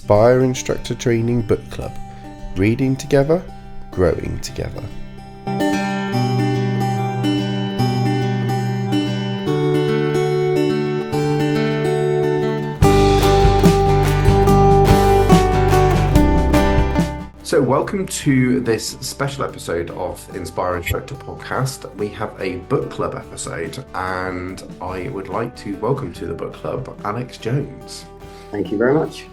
Inspire Instructor Training Book Club. Reading together, growing together. So welcome to this special episode of Inspire Instructor Podcast. We have a book club episode, and I would like to welcome to the book club Alex Jones. Thank you very much.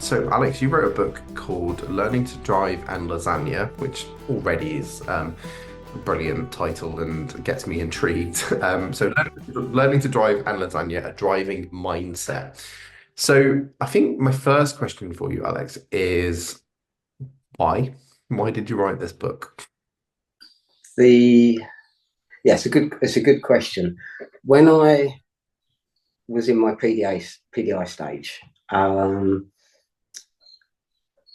So Alex, you wrote a book called Learning to Drive and Lasagna, which already is a brilliant title and gets me intrigued. So Learning to Drive and Lasagna, a driving mindset. So I think my first question for you, Alex, is why? Why did you write this book? It's a good question. When I was in my PDI stage,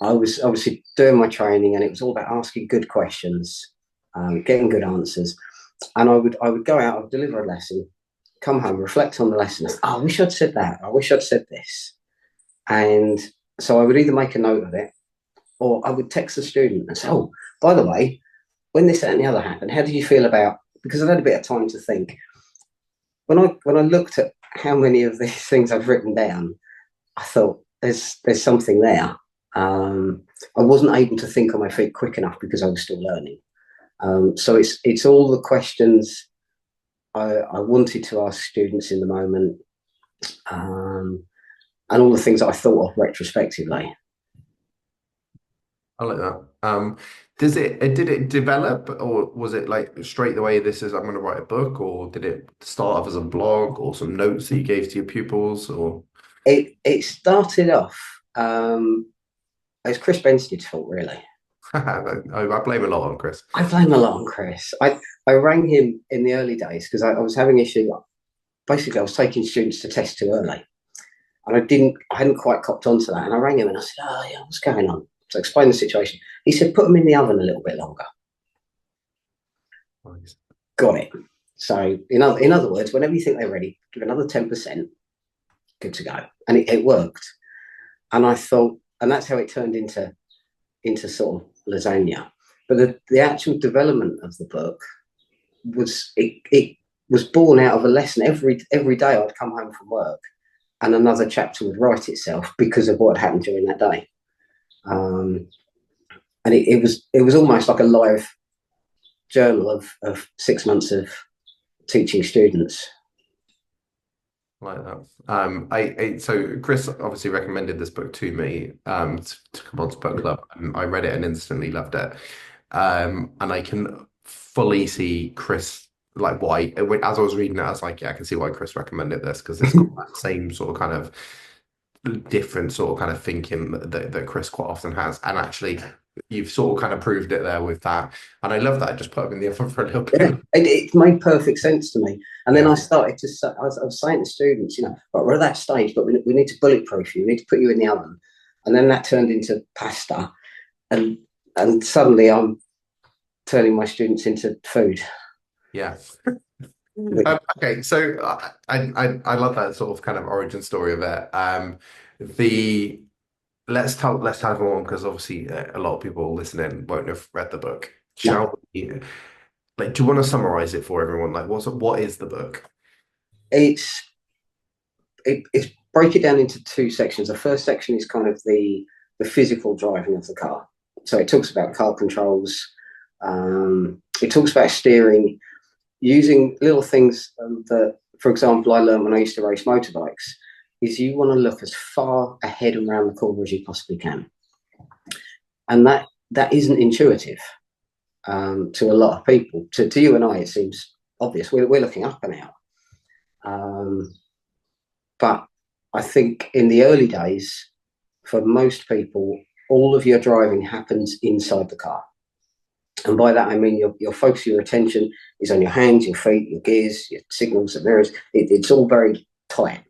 I was obviously doing my training, and it was all about asking good questions, getting good answers. And I would go out, I'd deliver a lesson, come home, reflect on the lesson. Oh, I wish I'd said that. I wish I'd said this. And so I would either make a note of it, or I would text the student and say, oh, by the way, when this, that, and the other happened, how did you feel about, because I've had a bit of time to think. When I looked at how many of these things I've written down, I thought there's something there. I wasn't able to think on my feet quick enough because I was still learning. So it's all the questions I wanted to ask students in the moment, and all the things that I thought of retrospectively. I like that. Did it develop, or was it like straight away, I'm going to write a book, or did it start off as a blog or some notes that you gave to your pupils? Or it started off as Chris Bensted's fault, really. I blame a lot on Chris. I blame a lot on Chris. I rang him in the early days because I was having issue. Basically, I was taking students to test too early, and I hadn't quite copped onto that. And I rang him and I said, "Oh yeah, what's going on?" So I explained the situation. He said, "Put them in the oven a little bit longer." Nice. Got it. So in other words, whenever you think they're ready, give another 10%, good to go. And it worked. And I thought, and that's how it turned into sort of lasagna. But the actual development of the book was it was born out of a lesson. Every day I'd come home from work and another chapter would write itself because of what had happened during that day. And it was almost like a live journal of 6 months of teaching students. Like that. So Chris obviously recommended this book to me to come on to book club, and I read it and instantly loved it. And I can fully see Chris, like, why. As I was reading it, I was like, yeah, I can see why Chris recommended this, because it's got that same sort of kind of different sort of kind of thinking that Chris quite often has. And actually, you've sort of kind of proved it there with that. And I love that. I just put them in the oven for a little bit. Yeah, it made perfect sense to me. And then I started to say, I was saying to students, right, we're at that stage, but we need to bulletproof you. We need to put you in the oven. And then that turned into pasta. And suddenly I'm turning my students into food. Yeah. Okay, so I love that sort of kind of origin story of it. Let's have one, because obviously a lot of people listening won't have read the book. Shall we? Like, do you want to summarize it for everyone? Like, what is the book? It's break it down into two sections. The first section is kind of the physical driving of the car. So it talks about car controls. It talks about steering, using little things that, for example, I learned when I used to race motorbikes, is you want to look as far ahead and around the corner as you possibly can. And that isn't intuitive to a lot of people. To you and I, it seems obvious. We're looking up and out. But I think in the early days, for most people, all of your driving happens inside the car. And by that, I mean your focus, your attention is on your hands, your feet, your gears, your signals, the mirrors. It's all very tight.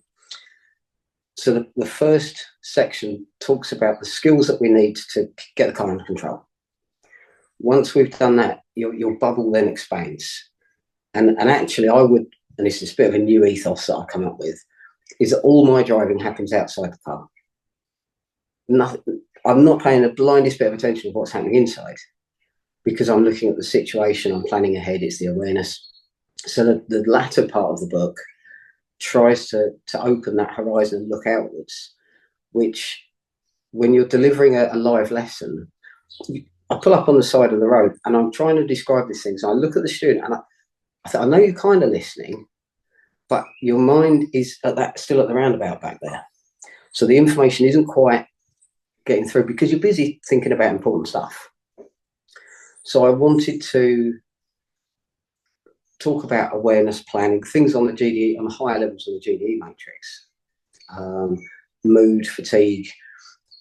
So the first section talks about the skills that we need to get the car under control. Once we've done that, your bubble then expands. And actually, I would, and this is a bit of a new ethos that I come up with, is that all my driving happens outside the car. nothing. I'm not paying the blindest bit of attention to what's happening inside because I'm looking at the situation. I'm planning ahead. It's the awareness. So the latter part of the book tries to open that horizon and look outwards, which when you're delivering a live lesson, I pull up on the side of the road and I'm trying to describe these things. I look at the student and I know you're kind of listening, but your mind is at that still at the roundabout back there. So the information isn't quite getting through because you're busy thinking about important stuff. So I wanted to talk about awareness planning, things on the GDE, on the higher levels of the GDE matrix, mood, fatigue,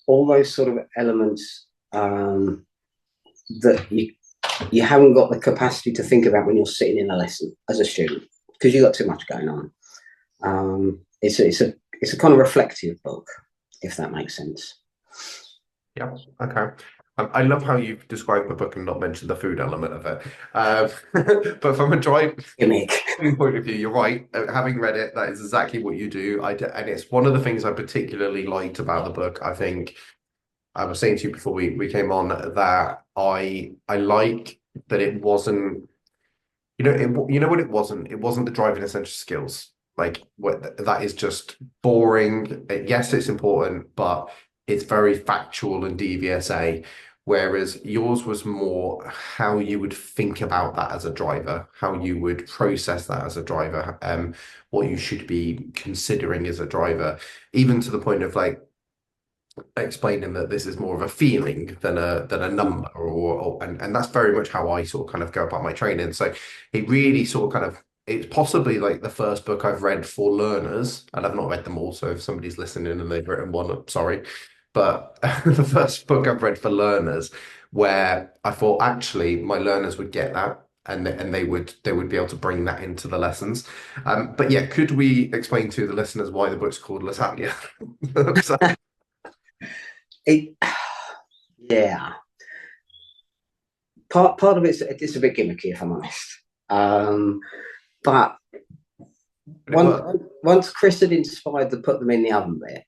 all those sort of elements that you haven't got the capacity to think about when you're sitting in a lesson as a student because you've got too much going on. It's a kind of reflective book, if that makes sense. Yeah, okay. I love how you've described the book and not mentioned the food element of it. But from a driving Gimmick. point of view, you're right. Having read it, that is exactly what you do. And it's one of the things I particularly liked about the book. I think I was saying to you before we came on that I like that it wasn't, you know what it wasn't? It wasn't the driving essential skills. Like what that is just boring. Yes, it's important, but it's very factual and DVSA. Whereas yours was more how you would think about that as a driver, how you would process that as a driver, what you should be considering as a driver, even to the point of like explaining that this is more of a feeling than a number and that's very much how I sort of kind of go about my training. So it really sort of kind of it's possibly like the first book I've read for learners, and I've not read them all, so if somebody's listening and they've written one, I'm sorry. But the first book I've read for learners where I thought actually my learners would get that and they would be able to bring that into the lessons. But yeah, could we explain to the listeners why the book's called Lasagna? So, It, yeah. Part of it's a bit gimmicky, if I'm honest. But but it once worked. once Chris had inspired to put them in the oven there,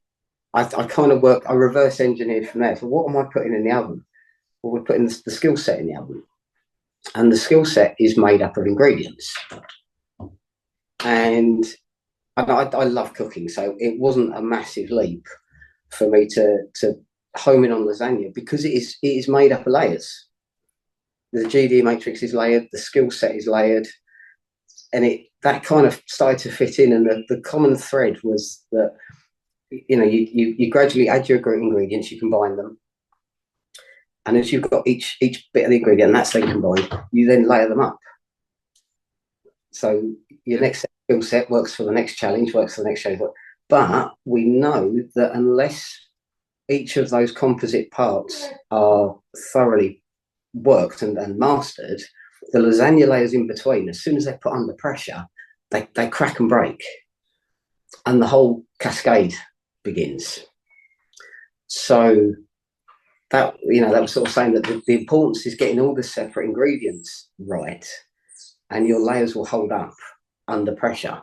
I kind of I reverse engineered from there. So what am I putting in the oven? Well, we're putting the skill set in the oven. And the skill set is made up of ingredients. And I love cooking, so it wasn't a massive leap for me to home in on lasagna because it is made up of layers. The GD matrix is layered, the skill set is layered, and that kind of started to fit in. And the common thread was that you gradually add your ingredients, you combine them, and as you've got each bit of the ingredient, and that's then combined, you then layer them up. So your next skill set works for the next challenge, works for the next challenge. But we know that unless each of those composite parts are thoroughly worked and mastered, the lasagna layers in between, as soon as they're put under pressure, they crack and break. And the whole cascade begins. So that was sort of saying that the importance is getting all the separate ingredients right, and your layers will hold up under pressure.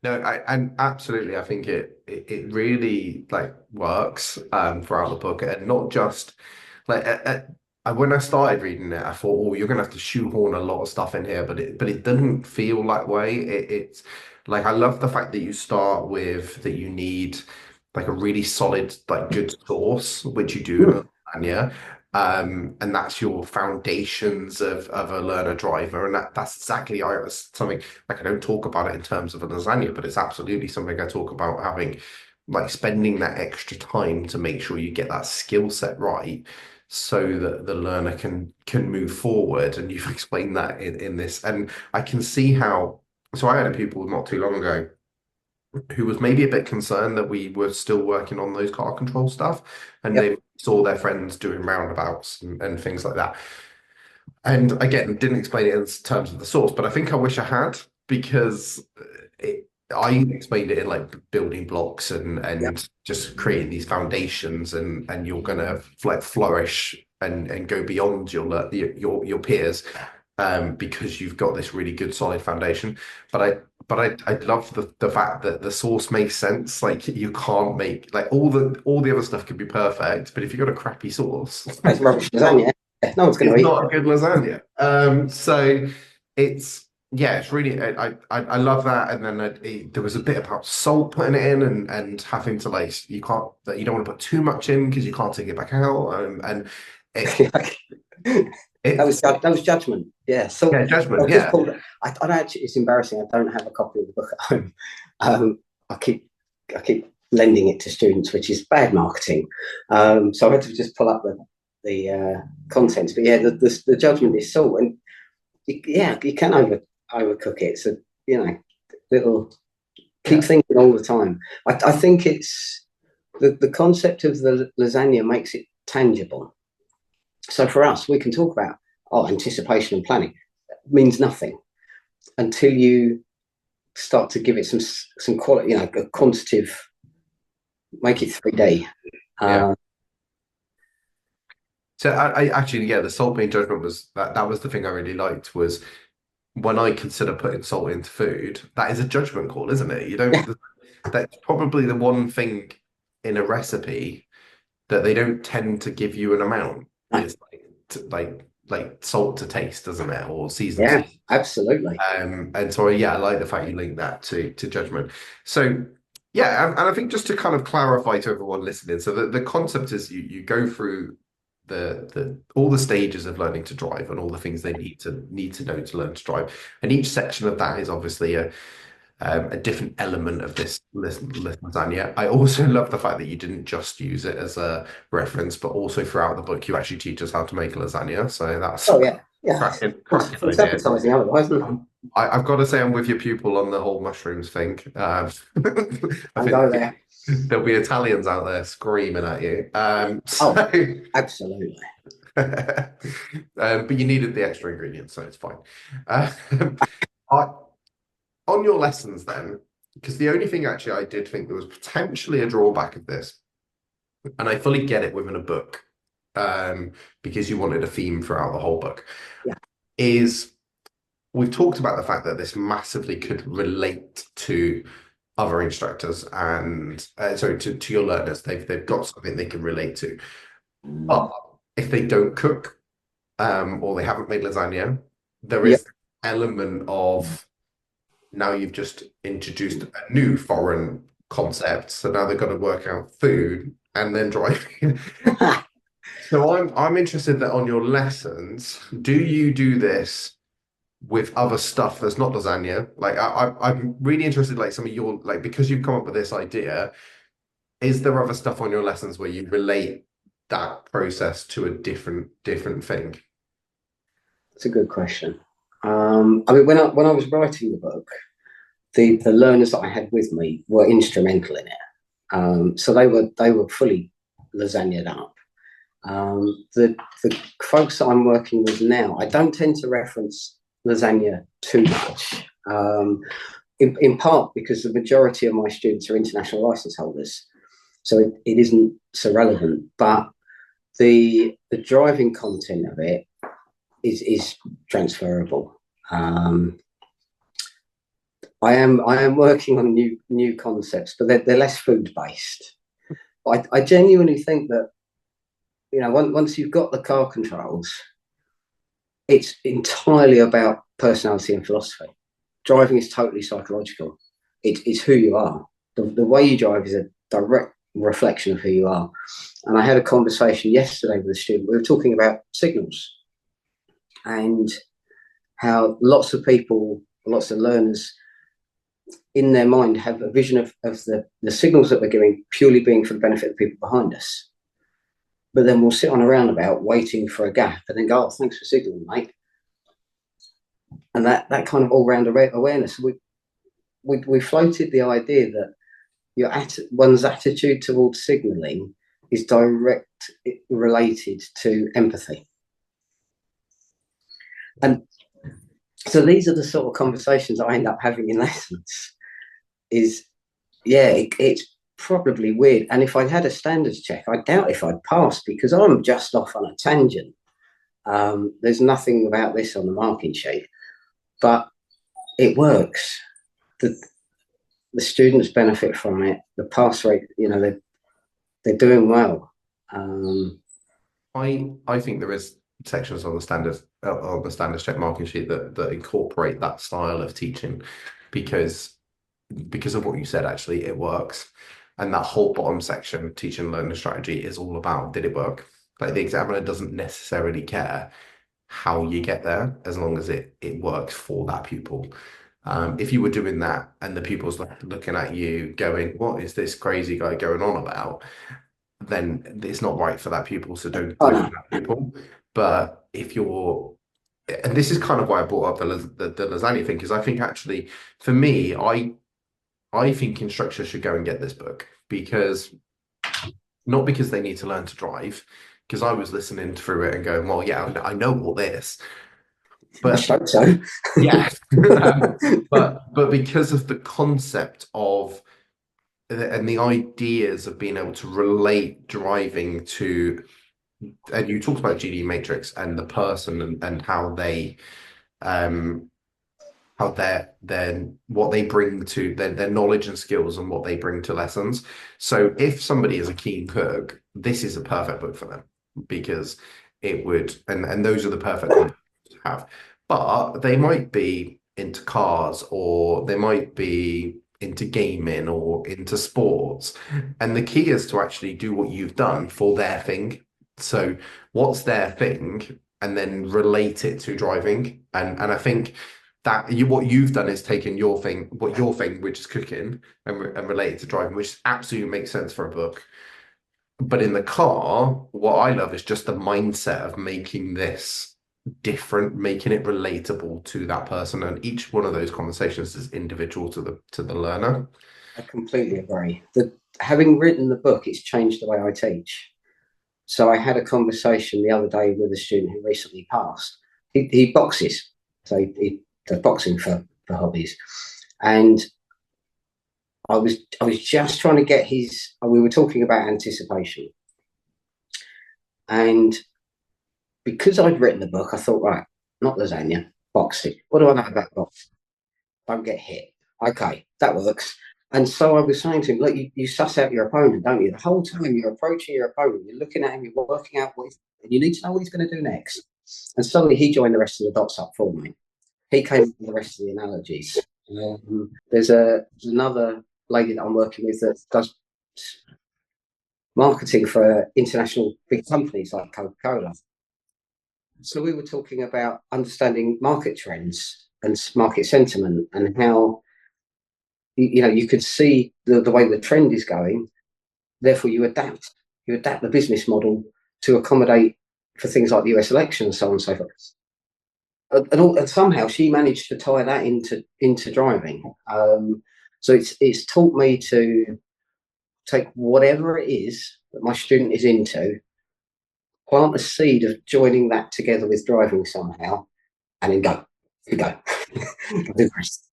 No, and absolutely, I think it really like works throughout the book, and not just like when I started reading it, I thought, oh, you're gonna have to shoehorn a lot of stuff in here, but it doesn't feel that way. It's like I love the fact that you start with that you need like a really solid, like good source, which you do in lasagna. And that's your foundations of a learner driver. And that's exactly something like I don't talk about it in terms of a lasagna, but it's absolutely something I talk about having like spending that extra time to make sure you get that skill set right so that the learner can move forward. And you've explained that in this. And I can see how so I had a pupil not too long ago who was maybe a bit concerned that we were still working on those car control stuff and Yep. they saw their friends doing roundabouts and things like that. And again, didn't explain it in terms of the source, but I think I wish I had because I explained it in like building blocks Yep. and just creating these foundations and you're gonna like flourish and go beyond your peers because you've got this really good solid foundation. But but I love the fact that the sauce makes sense. Like you can't make like all the other stuff could be perfect, but if you've got a crappy sauce, It's rubbish it's not lasagna. No one's going it's to eat not a good lasagna. So it's yeah, it's really I love that. And then there was a bit about salt putting it in and having to like you can't that you don't want to put too much in because you can't take it back out. And it it. it's That was judgment. Yeah. So yeah, judgment. I've just Yeah, pulled. I don't actually. It's embarrassing. I don't have a copy of the book at home. I keep lending it to students, which is bad marketing. So I had to just pull up the contents. But yeah, the judgment is salt, and yeah, you can overcook it. So you know, little keep yeah, thinking all the time. I think it's the concept of the lasagna makes it tangible. So for us, we can talk about anticipation and planning. It means nothing until you start to give it some quality, a quantitative, make it 3D. yeah. Uh, So I actually yeah, the salt being judgment was that was the thing I really liked was when I consider putting salt into food, that is a judgment call, isn't it? You yeah, don't that's probably the one thing in a recipe that they don't tend to give you an amount. no, It's like salt to taste, doesn't it? Or season yeah, salt. absolutely. And so yeah, I like the fact you link that to judgment. So yeah, and I think just to kind of clarify to everyone listening, so the concept is you go through the all the stages of learning to drive and all the things they need to know to learn to drive. And each section of that is obviously a different element of this lasagna. I also love the fact that you didn't just use it as a reference, but also throughout the book, you actually teach us how to make a lasagna. So that's Oh yeah, yeah. cracking It's idea. advertising otherwise, isn't it? I've got to say, I'm with your pupil on the whole mushrooms thing. I Don't think go there. there'll be Italians out there screaming at you. Oh, absolutely. But you needed the extra ingredients, so it's fine. I, on your lessons then, because the only thing actually I did think there was potentially a drawback of this, and I fully get it within a book, because you wanted a theme throughout the whole book, Yeah, is we've talked about the fact that this massively could relate to other instructors and sorry to your learners. They've got something they can relate to. But if they don't cook or they haven't made lasagna, there yeah. is an element of now you've just introduced a new foreign concept. So now they've got to work out food and then driving. So I'm interested that on your lessons, do you do this with other stuff that's not lasagna? Like I'm really interested, like some of your like because you've come up with this idea, is there other stuff on your lessons where you relate that process to a different thing? It's a good question. I mean, when I was writing the book, the learners that I had with me were instrumental in it. So they were fully lasagnaed up. The folks that I'm working with now, I don't tend to reference lasagna too much. In part because the majority of my students are international license holders, so it isn't so relevant. But the driving content of it is transferable. I am working on new concepts, but they're less food based. I genuinely think that once you've got the car controls, it's entirely about personality and philosophy. Driving is totally psychological. It's who you are. The way you drive is a direct reflection of who you are. And I had a conversation yesterday with a student. We were talking about signals and how lots of people, lots of learners in their mind have a vision of the signals that we're giving purely being for the benefit of the people behind us. But then we'll sit on a roundabout waiting for a gap and then go, oh, thanks for signaling, mate. And that kind of all-round awareness. We floated the idea that one's attitude towards signalling is direct related to empathy. And so these are the sort of conversations I end up having in lessons. It's probably weird. And if I had a standards check, I doubt if I'd pass because I'm just off on a tangent. There's nothing about this on the marking sheet, but it works. the the students benefit from it. The pass rate, they're doing well. I think there is sections on the standards check marking sheet that incorporate that style of teaching because of what you said, actually, it works. And that whole bottom section, teach and learning strategy, is all about did it work? Like the examiner doesn't necessarily care how you get there as long as it works for that pupil. If you were doing that and the pupils looking at you going, what is this crazy guy going on about? Then it's not right for that pupil. So don't Oh do it no, for that pupil. But if you're, and this is kind of why I brought up the lasagna thing, because I think actually for me, I think instructors should go and get this book because not because they need to learn to drive, because I was listening through it and going, well, yeah, I know all this, I but hope so. yeah, but because of the concept of and the ideas of being able to relate driving to, and you talked about GD Matrix and the person and um how their what they bring to their knowledge and skills and what they bring to lessons. So if somebody is a keen cook, this is a perfect book for them because it would, and those are the perfect components to have. But they might be into cars or they might be into gaming or into sports. And the key is to actually do what you've done for their thing. So what's their thing? And then relate it to driving. And I think that what you've done is taken your thing, which is cooking, and related to driving, which absolutely makes sense for a book. But in the car, what I love is just the mindset of making this different, making it relatable to that person, and each one of those conversations is individual to the learner. I completely agree. Having written the book, it's changed the way I teach. So I had a conversation the other day with a student who recently passed. He boxes, so he does boxing for hobbies, and I was just trying to get his. We were talking about anticipation, and because I'd written the book, I thought, right, not lasagna, boxing. What do I know about boxing? Don't get hit. Okay, that works. And so I was saying to him, look, you suss out your opponent, don't you? The whole time you're approaching your opponent, you're looking at him, you're working out and you need to know what he's going to do next. And suddenly he joined the rest of the dots up for me. He came up with the rest of the analogies. There's another lady that I'm working with that does marketing for international big companies like Coca-Cola. So we were talking about understanding market trends and market sentiment and how you could see the way the trend is going. Therefore, you adapt the business model to accommodate for things like the US election and so on and so forth. And somehow she managed to tie that into driving. So it's taught me to take whatever it is that my student is into, plant a seed of joining that together with driving somehow, and then go. You go. Do the rest.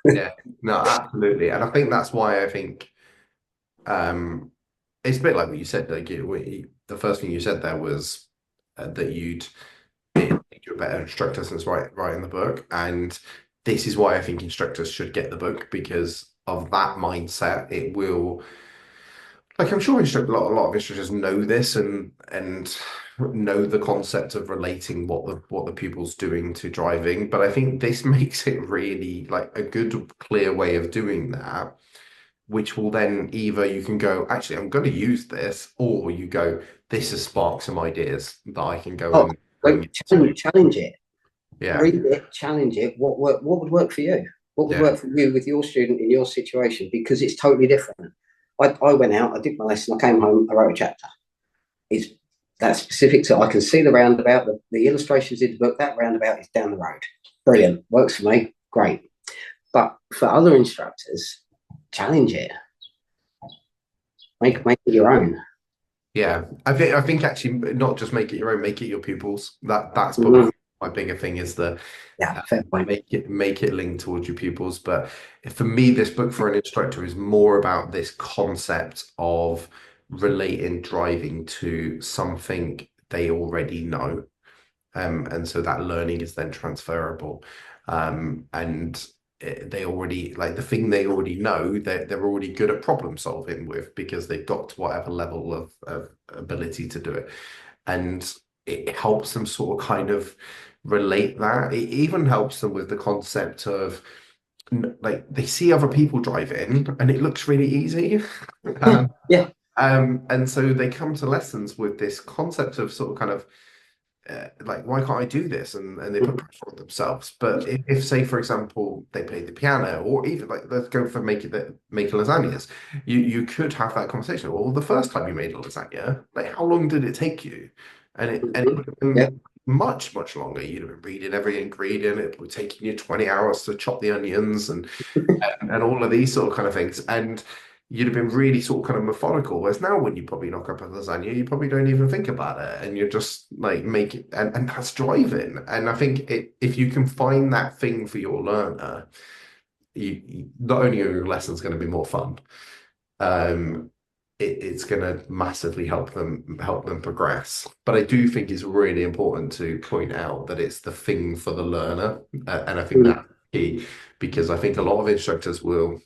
Yeah, no, absolutely, and I think that's why I think it's a bit like what you said. Like the first thing you said there was that you'd make you a better instructor since writing the book, and this is why I think instructors should get the book because of that mindset. It will, like I'm sure a lot of instructors know this and know the concept of relating what the pupil's doing to driving, but I think this makes it really like a good, clear way of doing that, which will then either you can go, actually, I'm going to use this, or you go, this has sparked some ideas that I can go Oh, and bring into. challenge it. Yeah, Read it, challenge it. What would work for you? What would yeah, work for you with your student in your situation? Because it's totally different. I went out, I did my lesson, I came home, I wrote a chapter. It's that specific to I can see the roundabout, the illustrations in the book, that roundabout is down the road. Brilliant. Works for me. Great. But for other instructors, challenge it. Make it your own. yeah. I think actually not just make it your own, make it your pupils. That's Mm-hmm. probably my bigger thing is the Yeah, fair point. make it linked towards your pupils. But for me, this book for an instructor is more about this concept of relating driving to something they already know. And so that learning is then transferable. And they already like the thing they already know they're already good at problem solving with because they've got to whatever level of ability to do it. And it helps them sort of kind of relate that. It even helps them with the concept of like they see other people drive in and it looks really easy. Yeah, um, yeah. and so they come to lessons with this concept of sort of kind of like, why can't I do this? And they put Mhm. pressure on themselves. But if say, for example, they play the piano, or even like let's go for making lasagnas, you could have that conversation. Well, the first time you made a lasagna, like how long did it take you? And it Mhm. would have Yeah. been much longer. You'd have been reading every ingredient. It would take you 20 hours to chop the onions and all of these sort of kind of things. And you'd have been really sort of kind of methodical. Whereas now, when you probably knock up a lasagna, you probably don't even think about it, and you're just like make it, and that's driving. And I think if you can find that thing for your learner, not only are your lessons going to be more fun, um, it's going to massively help them progress. But I do think it's really important to point out that it's the thing for the learner, and I think Mm. that's key because I think a lot of instructors will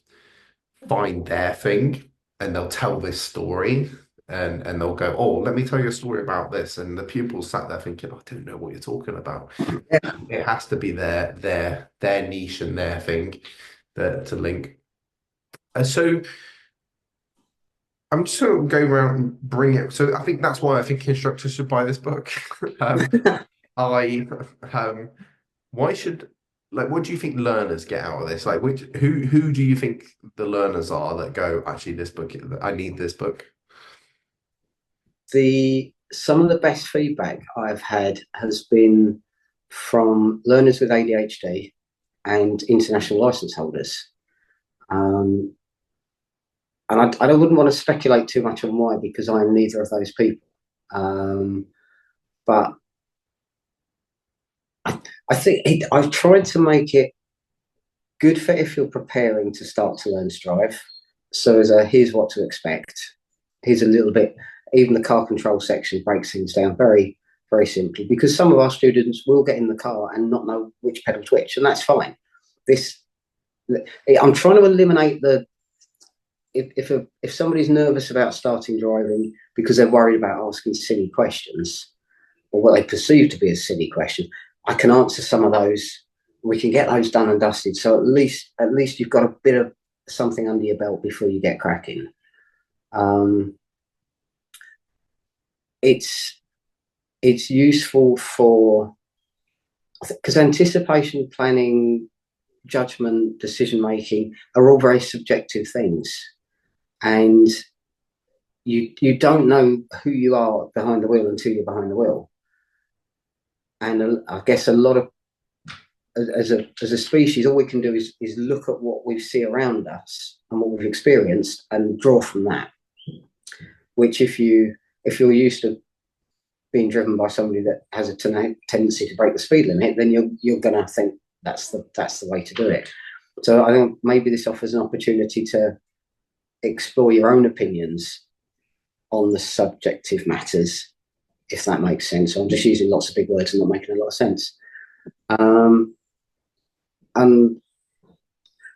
find their thing and they'll tell this story and they'll go, oh, let me tell you a story about this. And the pupils sat there thinking, I don't know what you're talking about. Yeah. It has to be their niche and their thing that to link. So I'm just going to go around and bring it. So I think that's why I think instructors should buy this book. um, I why should like what do you think learners get out of this? Like which who do you think the learners are that go, actually this book, I need this book? The some of the best feedback I've had has been from learners with ADHD and international license holders. Um, and I wouldn't want to speculate too much on why because I am neither of those people. Um, but I think I've tried to make it good for if you're preparing to start to learn to drive. So as a here's what to expect. Here's a little bit. Even the car control section breaks things down very simply because some of our students will get in the car and not know which pedal to which, and that's fine. This I'm trying to eliminate the if somebody's nervous about starting driving because they're worried about asking silly questions or what they perceive to be a silly question, I can answer some of those. We can get those done and dusted. So at least you've got a bit of something under your belt before you get cracking. Um, it's it's useful for because anticipation, planning, judgment, decision making are all very subjective things, and you don't know who you are behind the wheel until you're behind the wheel. And I guess a lot of as a species, all we can do is look at what we see around us and what we've experienced and draw from that. Which, if you're used to being driven by somebody that has a tendency to break the speed limit, then you're going to think that's the way to do it. So I think maybe this offers an opportunity to explore your own opinions on the subjective matters, if that makes sense. So I'm just using lots of big words and not making a lot of sense. Um, and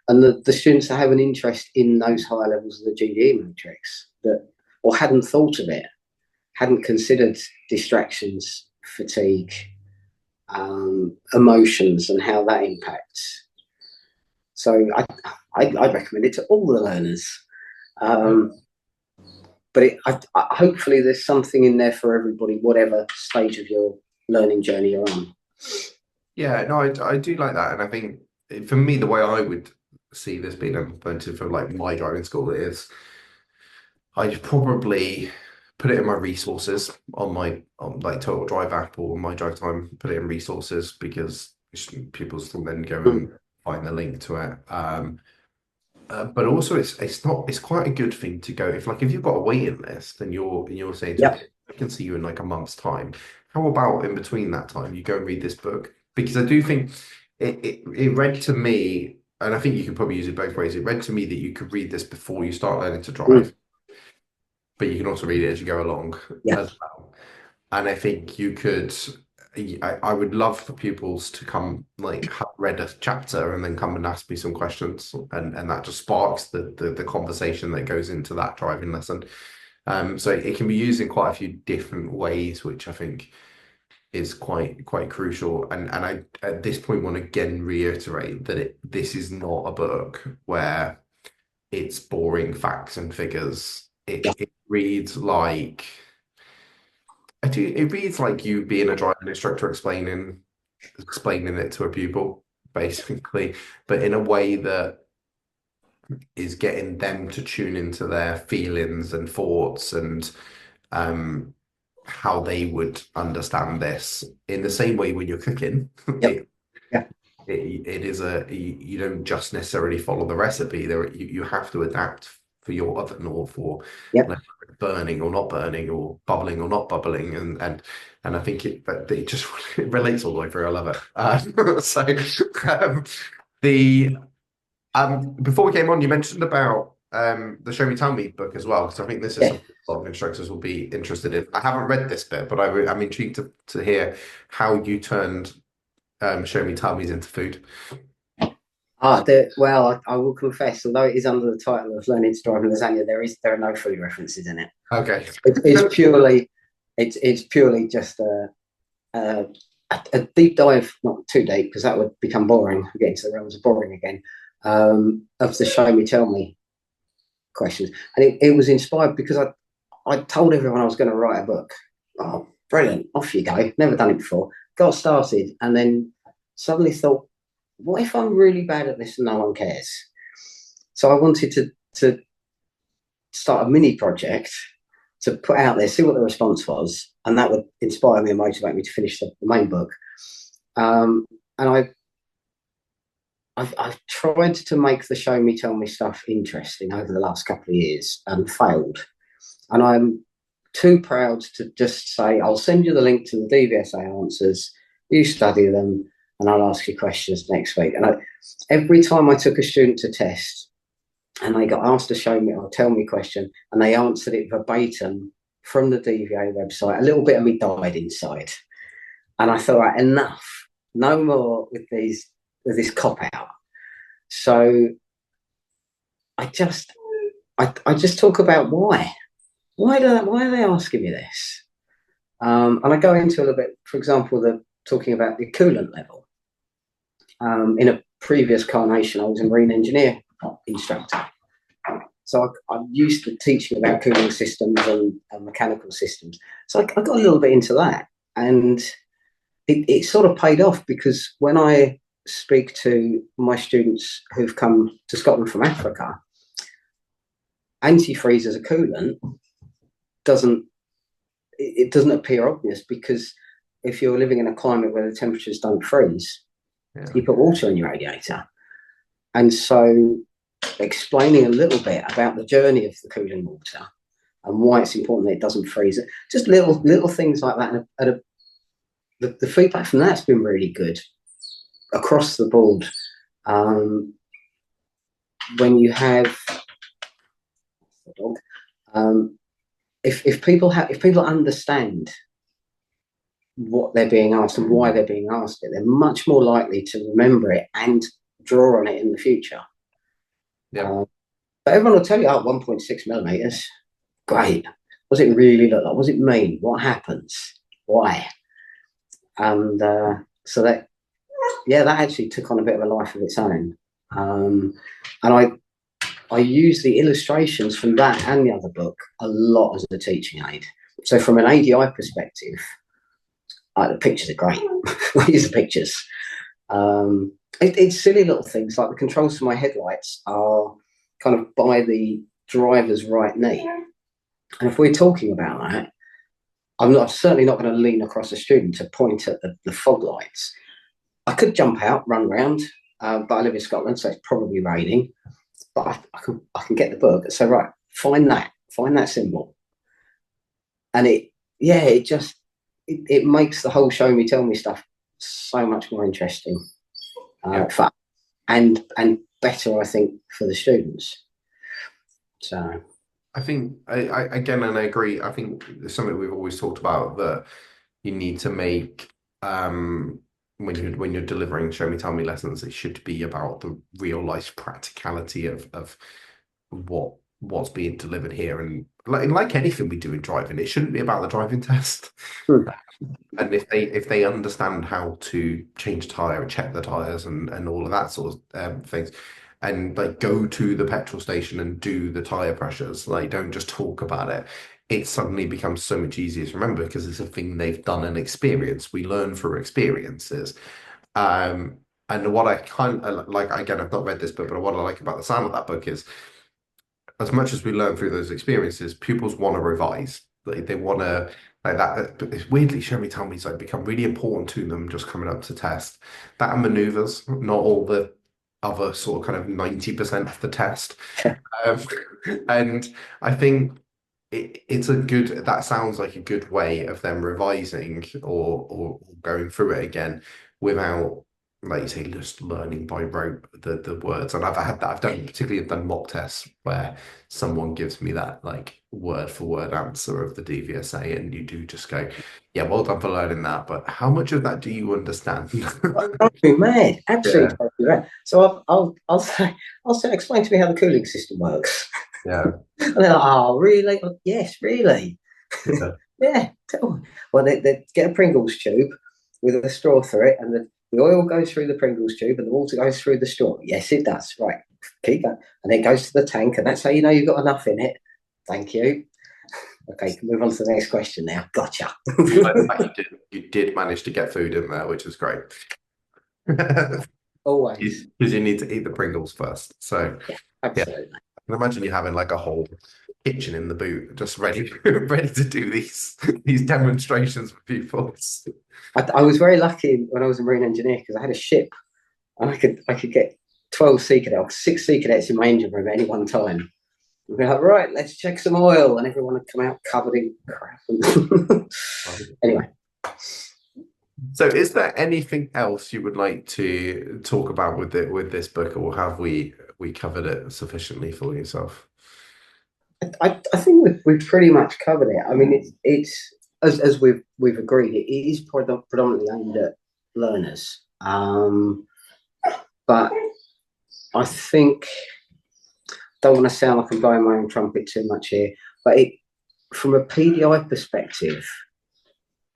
and the students that have an interest in those higher levels of the GDE matrix that or hadn't thought of it, hadn't considered distractions, fatigue, emotions, and how that impacts. So I recommend it to all the learners. Um, but hopefully there's something in there for everybody, whatever stage of your learning journey you're on. Yeah, no, I do like that, and I think for me the way I would see this being implemented for like my driving school is I'd probably put it in my resources on like Total Drive app or my drive time, put it in resources because people can then go and Mm. find the link to it. But also it's quite a good thing to go if you've got a waiting list and you're saying to Yep. people, I can see you in like a month's time. How about in between that time you go and read this book? Because I do think it read to me, and I think you could probably use it both ways. It read to me that you could read this before you start learning to Mm. drive, but you can also read it as you go along Yeah. as well. And I think you could. I would love for pupils to come, like, have read a chapter and then come and ask me some questions, and that just sparks the conversation that goes into that driving lesson. So it can be used in quite a few different ways, which I think is quite crucial. And I at this point want to again reiterate that this is not a book where it's boring facts and figures. Yeah, It reads like it reads like you being a driving instructor explaining it to a pupil, basically, but in a way that is getting them to tune into their feelings and thoughts and um, how they would understand this. In the same way when you're cooking, yep, yeah, it is you don't just necessarily follow the recipe. You have to adapt for your oven or for yep. like burning or not burning or bubbling or not bubbling, and I think it just it relates all the way through. I love it. The before we came on, you mentioned about the Show Me Tell Me book as well, because I think this is Yeah. something a lot of instructors will be interested in. I haven't read this bit, but I'm intrigued to hear how you turned Show Me Tell Me's into food. Well, I will confess, although it is under the title of Learning to Drive and Lasagna, there are no food references in it. Okay. It's purely just a, a deep dive, not too deep because that would become boring. We get into the realms of boring again. Of the Show Me Tell Me questions, and it was inspired because I told everyone I was going to write a book. Oh, brilliant! Off you go. Never done it before. Got started, and then suddenly thought, what if I'm really bad at this and no one cares? So I wanted to start a mini project to put out there, see what the response was, and that would inspire me and motivate me to finish the main book. And I've tried to make the Show Me Tell Me stuff interesting over the last couple of years and failed. And I'm too proud to just say, I'll send you the link to the DVSA answers, you study them, and I'll ask you questions next week. And every time I took a student to test and they got asked to show me or tell me a question and they answered it verbatim from the DVA website, a little bit of me died inside. And I thought, right, enough, no more with this cop out. So I just I just talk about why. Why are they asking me this? And I go into a little bit, for example, talking about the coolant level. In a previous carnation, I was a marine engineer instructor. So I'm used to teaching about cooling systems and mechanical systems. So I got a little bit into that. And it sort of paid off because when I speak to my students who've come to Scotland from Africa, antifreeze as a coolant doesn't appear obvious because if you're living in a climate where the temperatures don't freeze, Yeah. you put water in your radiator. And so explaining a little bit about the journey of the cooling water and why it's important that it doesn't freeze, just little things like that. And the feedback from that's been really good across the board. When you have if people understand what they're being asked and why they're being asked it, they're much more likely to remember it and draw on it in the future. Yeah. But everyone will tell you, 1.6 millimeters, great. What does it really look like? What does it mean? What happens? Why? And so that actually took on a bit of a life of its own. And I use the illustrations from that and the other book a lot as a teaching aid. So from an ADI perspective, the pictures are great. I use the pictures. It's silly little things like the controls for my headlights are kind of by the driver's right knee. And if we're talking about that, I'm certainly not going to lean across a student to point at the fog lights. I could jump out, run around, but I live in Scotland, so it's probably raining. But I can get the book. So right, find that symbol, and it makes the whole Show Me Tell Me stuff so much more interesting, Yeah. fun, and better, I think, for the students. So I think I again, and I agree. I think there's something we've always talked about, that you need to make when you're delivering show me tell me lessons, it should be about the real life practicality of what's being delivered here. And like anything we do in driving, it shouldn't be about the driving test. Hmm. And if they understand how to change tire, check the tires, and all of that sort of things, and like go to the petrol station and do the tire pressures, like don't just talk about it. It suddenly becomes so much easier to remember because it's a thing they've done and experienced. We learn through experiences. Um, and what I kind of like, again, I've not read this book, but what I like about the sound of that book is as much as we learn through those experiences, pupils want to revise. They want to like that. But it's weirdly, show me, tell me, it's like become really important to them just coming up to test. That and maneuvers, not all the other sort of kind of 90% of the test. Um, and I think it's a good, that sounds like a good way of them revising or going through it again without, like you say, just learning by rote the words. And I've had that, I've done, particularly I've done mock tests where someone gives me that like word for word answer of the DVSA, and you do just go, yeah, well done for learning that, but how much of that do you understand? Drive me mad, absolutely Yeah, drive me mad. So I'll say, explain to me how the cooling system works. yeah, And they're like, oh, really? Oh, yes, really. yeah. Yeah. Tell me. Well, they get a Pringles tube with a straw through it, and the oil goes through the Pringles tube, and the water goes through the straw. Yes, it does. Right. Keep going. And it goes to the tank, and that's how you know you've got enough in it. Thank you. Okay, can move on to the next question now. Gotcha. You like the fact you did manage to get food in there, which is great. Always. Because you need to eat the Pringles first. So Yeah, yeah, absolutely. I can imagine you having like a whole kitchen in the boot, just ready ready to do these demonstrations for people. I was very lucky when I was a marine engineer because I had a ship and I could get 12 sea cadets, 6 sea cadets in my engine room at any one time. We'd be like, right, let's check some oil, and everyone would come out covered in crap. Anyway, So, is there anything else you would like to talk about with this book, or have we covered it sufficiently for yourself? I think we've pretty much covered it. I mean, it's as we've agreed, it is predominantly aimed at learners. But I think don't want to sound like I'm blowing my own trumpet too much here, but from a PDI perspective,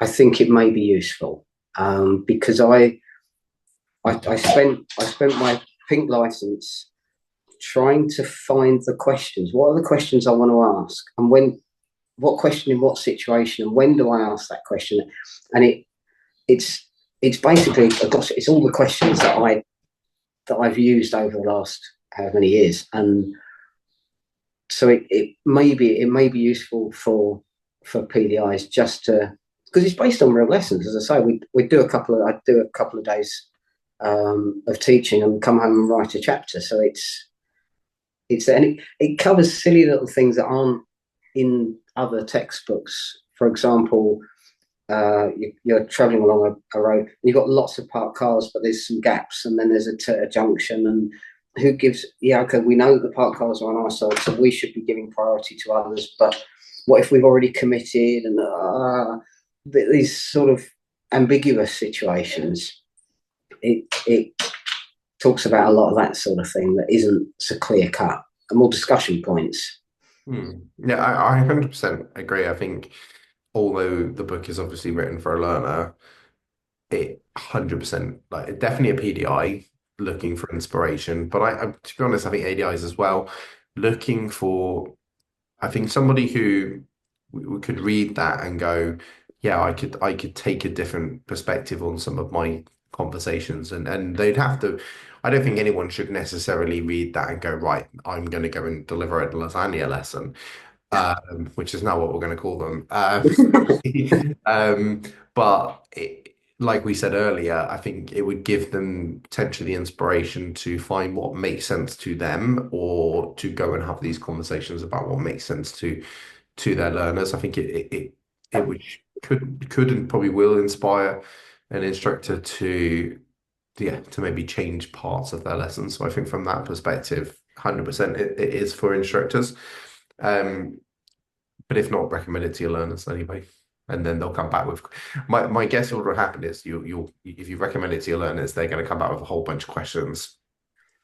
I think it may be useful because I spent my pink license trying to find the questions. What are the questions I want to ask, and what question in what situation, and when do I ask that question? And it's it's basically it's all the questions that I've used over the last how many years, and so it may be useful for PDIs just to because it's based on real lessons. As I say, I do a couple of days of teaching and come home and write a chapter. So it covers silly little things that aren't in other textbooks. For example, you're traveling along a road, you've got lots of parked cars, but there's some gaps, and then there's a junction, and who gives? Yeah, okay, we know that the parked cars are on our side, so we should be giving priority to others. But what if we've already committed? And these sort of ambiguous situations. It talks about a lot of that sort of thing that isn't so clear cut, and more discussion points. Yeah, I 100% agree. I think although the book is obviously written for a learner, it 100% like definitely a PDI looking for inspiration. But to be honest, I think ADIs as well, looking for I think somebody who we could read that and go, yeah, I could take a different perspective on some of my conversations, and they'd have to. I don't think anyone should necessarily read that and go, right, I'm going to go and deliver a lasagna lesson, which is now what we're going to call them. But like we said earlier, I think it would give them potentially the inspiration to find what makes sense to them, or to go and have these conversations about what makes sense to their learners. I think it would could and probably will inspire an instructor to yeah to maybe change parts of their lessons. So I think from that perspective, 100% it is for instructors. Um, but if not, recommend it to your learners anyway. and then they'll come back with my guess. What will happen is you'll if you recommend it to your learners, they're going to come back with a whole bunch of questions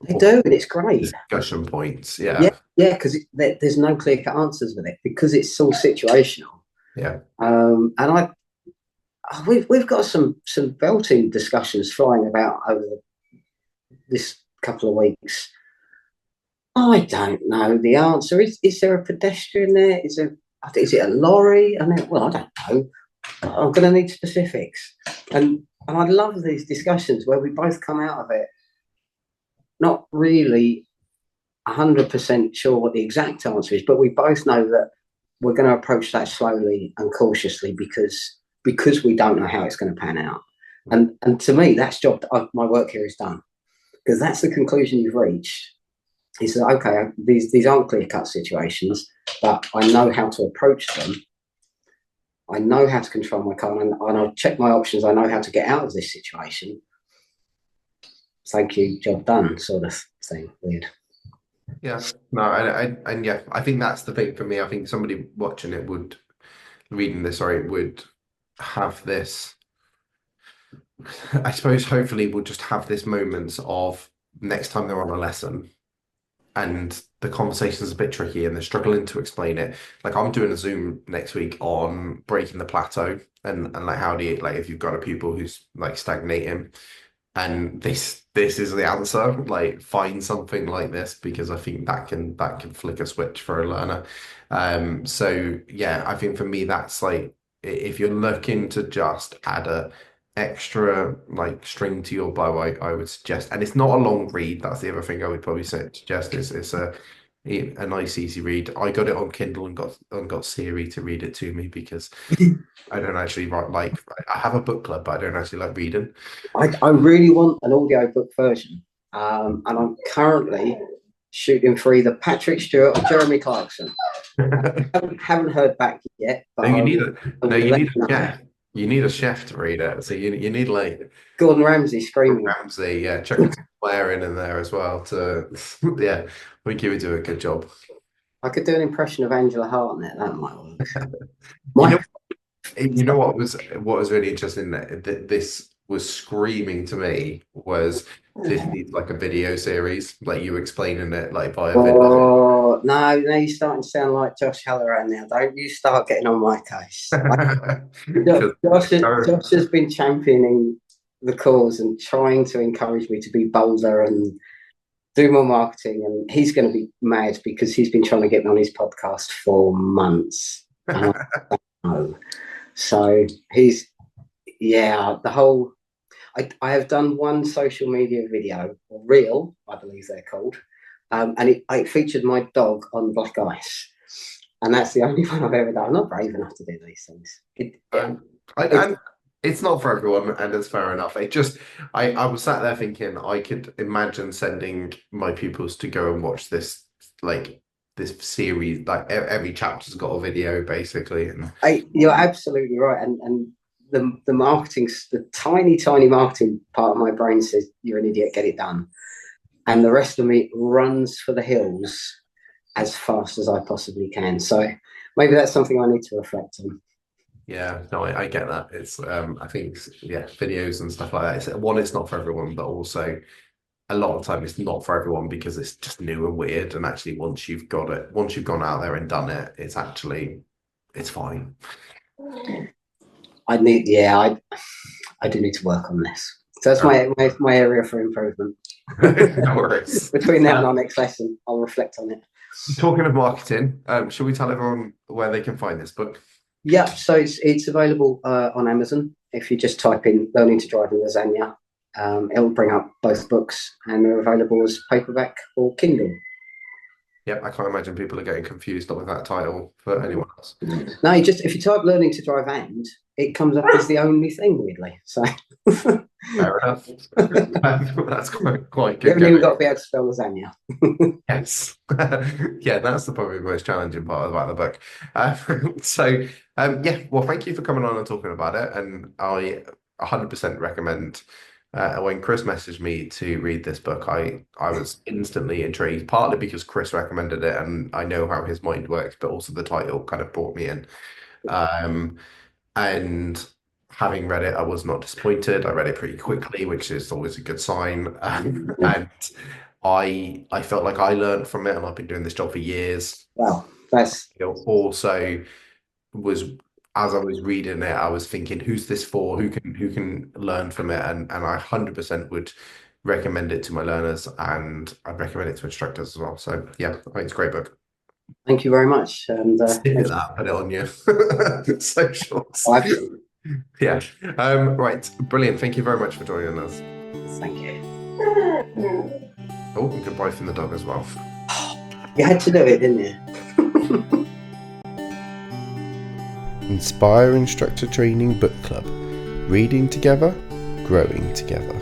They or do, and it's great. discussion points. Yeah, Yeah, yeah, because there's no clear cut answers with it because it's all situational. yeah, And we've got some belting discussions flying about over this couple of weeks. I don't know the answer. Is there a pedestrian there? Is it a lorry? I mean, well, I don't know. I'm going to need specifics. And I love these discussions where we both come out of it not really 100% sure what the exact answer is, but we both know that we're going to approach that slowly and cautiously because we don't know how it's going to pan out. And to me, that's my work here is done because that's the conclusion you've reached. Is that okay? These aren't clear cut situations, but I know how to approach them. I know how to control my car, and I check my options. I know how to get out of this situation. Thank you, job done, sort of thing. Weird. yeah. No, and yeah, I think that's the thing for me. I think somebody watching it would reading this, sorry, would have this. I suppose hopefully we'll just have this moments of next time they're on a lesson and the conversation's a bit tricky and they're struggling to explain it. Like I'm doing a Zoom next week on breaking the plateau and like how do you like if you've got a pupil who's like stagnating and this is the answer, like find something like this because I think that can flick a switch for a learner. So yeah, I think for me that's like if you're looking to just add a extra like string to your bow, I would suggest, and it's not a long read. That's the other thing I would probably suggest is it's a nice easy read. I got it on Kindle and got Siri to read it to me because I don't actually write like I have a book club, but I don't actually like reading. I really want an audiobook version, and I'm currently shooting for either Patrick Stewart or Jeremy Clarkson. Haven't heard back yet, but No, I you need will, a I no, will you let need you a know. chef. You need a chef to read it. So you need like Gordon Ramsay screaming. Ramsay, yeah, chuck some flair in there as well to yeah, I think you would do a good job. I could do an impression of Angela Hartnett. That might work. You know, My what was really interesting that this was screaming to me was this needs like a video series, like you explaining it like via video. Oh no, no, you're starting to sound like Josh Halloran now. Don't you start getting on my case. Because Josh has been championing the cause and trying to encourage me to be bolder and do more marketing. And he's going to be mad because he's been trying to get me on his podcast for months. And I know. So yeah, I have done one social media video, or reel, I believe they're called, and it featured my dog on black ice. And that's the only one I've ever done. I'm not brave enough to do these things. Um, It, and it's not for everyone, and it's fair enough. It just, I was sat there thinking I could imagine sending my pupils to go and watch this, like this series. Like every chapter's got a video, basically, and you're absolutely right. And the marketing, the tiny marketing part of my brain says, you're an idiot, get it done. And the rest of me runs for the hills as fast as I possibly can. So maybe that's something I need to reflect on. yeah, no, I get that. It's, I think, yeah, videos and stuff like that. It's not for everyone, but also a lot of the time it's not for everyone because it's just new and weird. And actually, once you've got it, once you've gone out there and done it, it's fine. I need, yeah, I do need to work on this. So that's my area for improvement. No worries. Between now and our next lesson, I'll reflect on it. Talking of marketing, should we tell everyone where they can find this book? Yeah, so it's available on Amazon. If you just type in "Learning to Drive in Lasagna," it'll bring up both books, and they're available as paperback or Kindle. Yeah, I can't imagine people are getting confused with that title for anyone else. No, if you type "Learning to Drive" and it comes up as the only thing, weirdly. So Fair enough. That's quite you good haven't even going. got to be able to spell lasagna. Yes. Yeah, that's probably the most challenging part about the book. So, yeah, well, thank you for coming on and talking about it. And I 100% recommend when Chris messaged me to read this book, I was instantly intrigued, partly because Chris recommended it and I know how his mind works, but also the title kind of brought me in. Um, And having read it, I was not disappointed. I read it pretty quickly, which is always a good sign. And I felt like I learned from it, and I've been doing this job for years. Wow, that's Also was as I was reading it, I was thinking, who's this for? Who can learn from it? And I 100% would recommend it to my learners, and I'd recommend it to instructors as well. So yeah, I think it's a great book. thank you very much. And Stick at thank that, put it on your socials. you. Yeah. Right. Brilliant. Thank you very much for joining us. Thank you. Oh, and goodbye from the dog as well. You had to do it, didn't you? Inspire Instructor Training Book Club. Reading together, growing together.